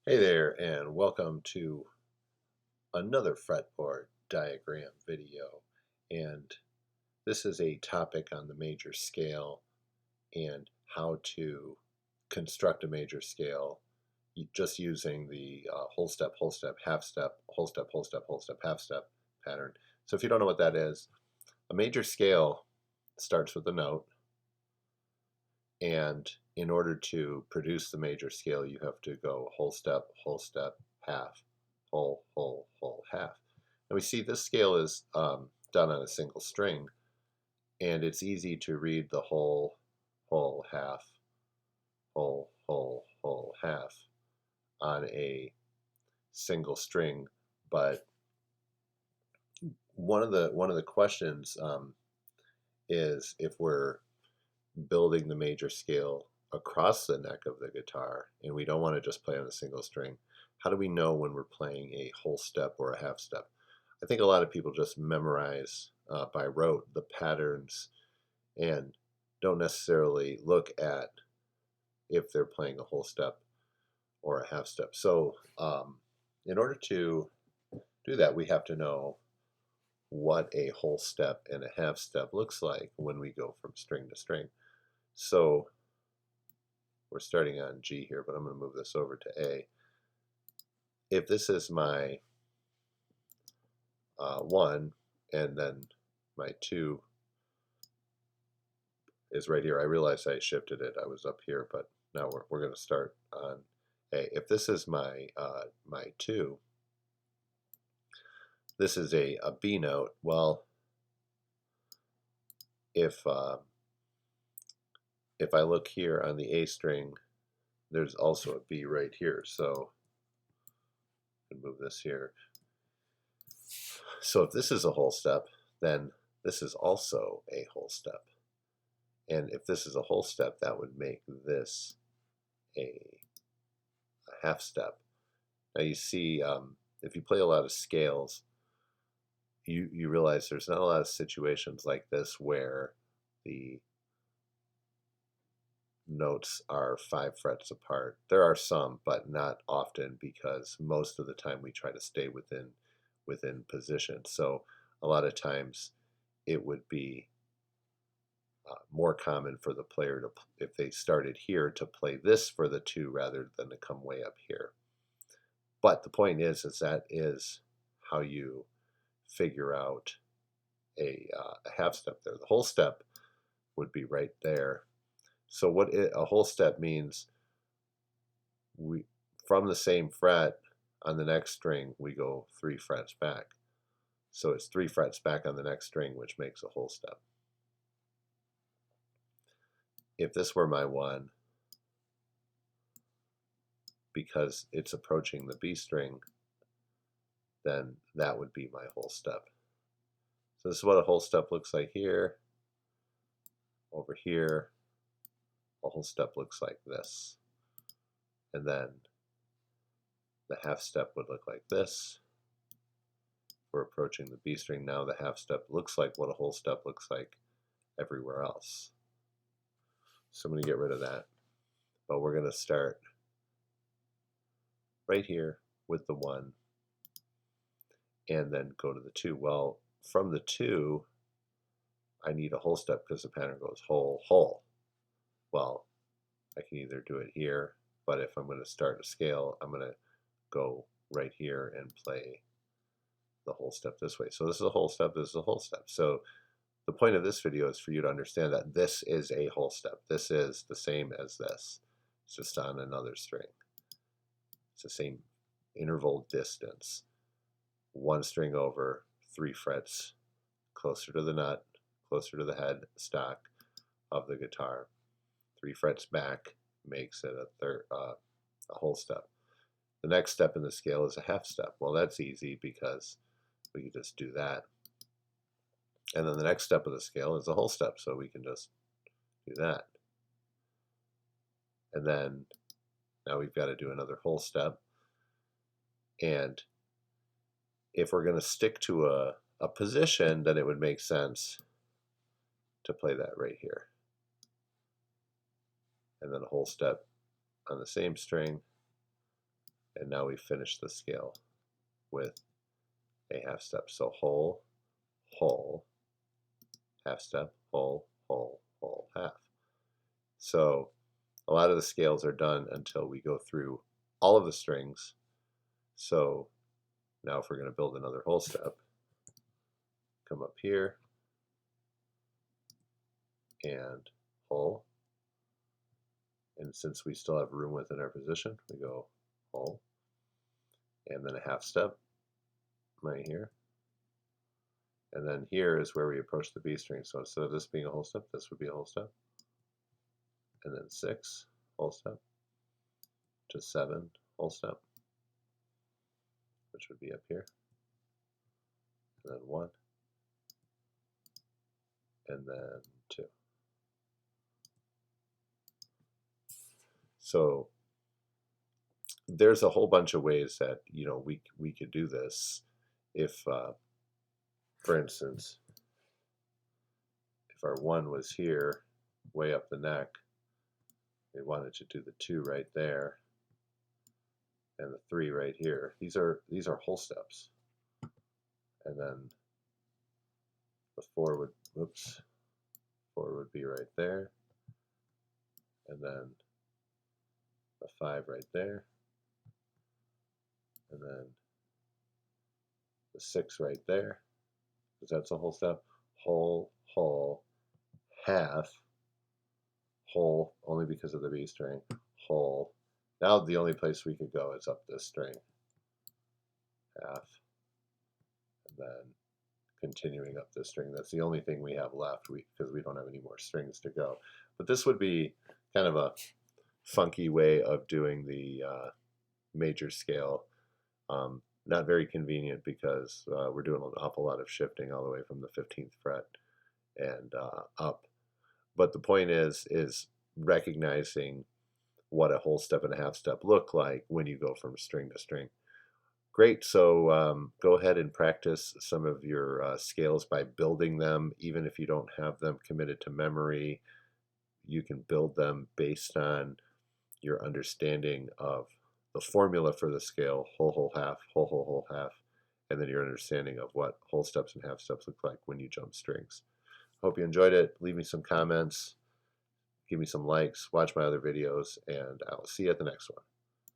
Hey there, and welcome to another fretboard diagram video. And this is a topic on the major scale and how to construct a major scale just using the whole step, half step, whole step, whole step, whole step, half step pattern. So if you don't know what that is, a major scale starts with a note, and in order to produce the major scale, you have to go whole step, half, whole, half. And we see this scale is done on a single string, and it's easy to read the whole, half, whole, half on a single string. But one of the questions is if we're building the major scale across the neck of the guitar and we don't want to just play on a single string, how do we know when we're playing a whole step or a half step? I think a lot of people just memorize by rote the patterns and don't necessarily look at if they're playing a whole step or a half step. So in order to do that, we have to know what a whole step and a half step looks like when we go from string to string. So we're starting on G here, but I'm going to move this over to A. If this is my 1 and then my 2 is right here. I realized I shifted it. I was up here, but now we're going to start on A. If this is my my 2, this is a B note. Well, if I look here on the A string, there's also a B right here. So I can move this here. So if this is a whole step, then this is also a whole step. And if this is a whole step, that would make this a half step. Now you see, if you play a lot of scales, you realize there's not a lot of situations like this where the notes are 5 frets apart. There are some, but not often, because most of the time we try to stay within position. So a lot of times it would be more common for the player to, if they started here, to play this for the 2 rather than to come way up here. But the point is that is how you figure out a half step there. The whole step would be right there. So what a whole step means, we from the same fret on the next string we go 3 frets back. So it's 3 frets back on the next string, which makes a whole step. If this were my 1, because it's approaching the B string, then that would be my whole step. So this is what a whole step looks like here. Over here, a whole step looks like this. And then the half step would look like this. We're approaching the B string now. The half step looks like what a whole step looks like everywhere else. So I'm going to get rid of that. But we're going to start right here with the 1 and then go to the 2. Well, from the 2, I need a whole step because the pattern goes whole, whole. Well, I can either do it here, but if I'm going to start a scale, I'm going to go right here and play the whole step this way. So this is a whole step, this is a whole step. So the point of this video is for you to understand that this is a whole step. This is the same as this. It's just on another string. It's the same interval distance. 1 string over, 3 frets closer to the nut, closer to the head stock of the guitar. 3 frets back makes it a whole step. The next step in the scale is a half step. Well, that's easy because we can just do that. And then the next step of the scale is a whole step, so we can just do that. And then now we've got to do another whole step. And if we're going to stick to a position, then it would make sense to play that right here. And then a whole step on the same string, And now we finish the scale with a half step. So whole, whole, half step, whole, whole, whole, half. So a lot of the scales are done until we go through all of the strings. So now if we're going to build another whole step, come up here and whole. And since we still have room within our position, we go whole. And then a half step right here. And then here is where we approach the B string. So instead of this being a whole step, this would be a whole step. And then 6, whole step, to 7, whole step, which would be up here. And then 1, and then 2. So there's a whole bunch of ways that we could do this. If, for instance, if our 1 was here, way up the neck, we wanted to do the 2 right there, and the 3 right here. These are whole steps, and then the 4 would be right there, and then the 5 right there, and then the 6 right there, because that's a whole step. Whole, whole, half, whole, only because of the B string, whole. Now the only place we could go is up this string, half, and then continuing up this string. That's the only thing we have left because we don't have any more strings to go. But this would be kind of a funky way of doing the major scale. Not very convenient because we're doing an awful lot of shifting all the way from the 15th fret and up. But the point is recognizing what a whole step and a half step look like when you go from string to string. Great, so go ahead and practice some of your scales by building them. Even if you don't have them committed to memory, you can build them based on your understanding of the formula for the scale, whole, whole, half, whole, whole, whole, half, and then your understanding of what whole steps and half steps look like when you jump strings. Hope you enjoyed it. Leave me some comments, give me some likes, watch my other videos, and I'll see you at the next one.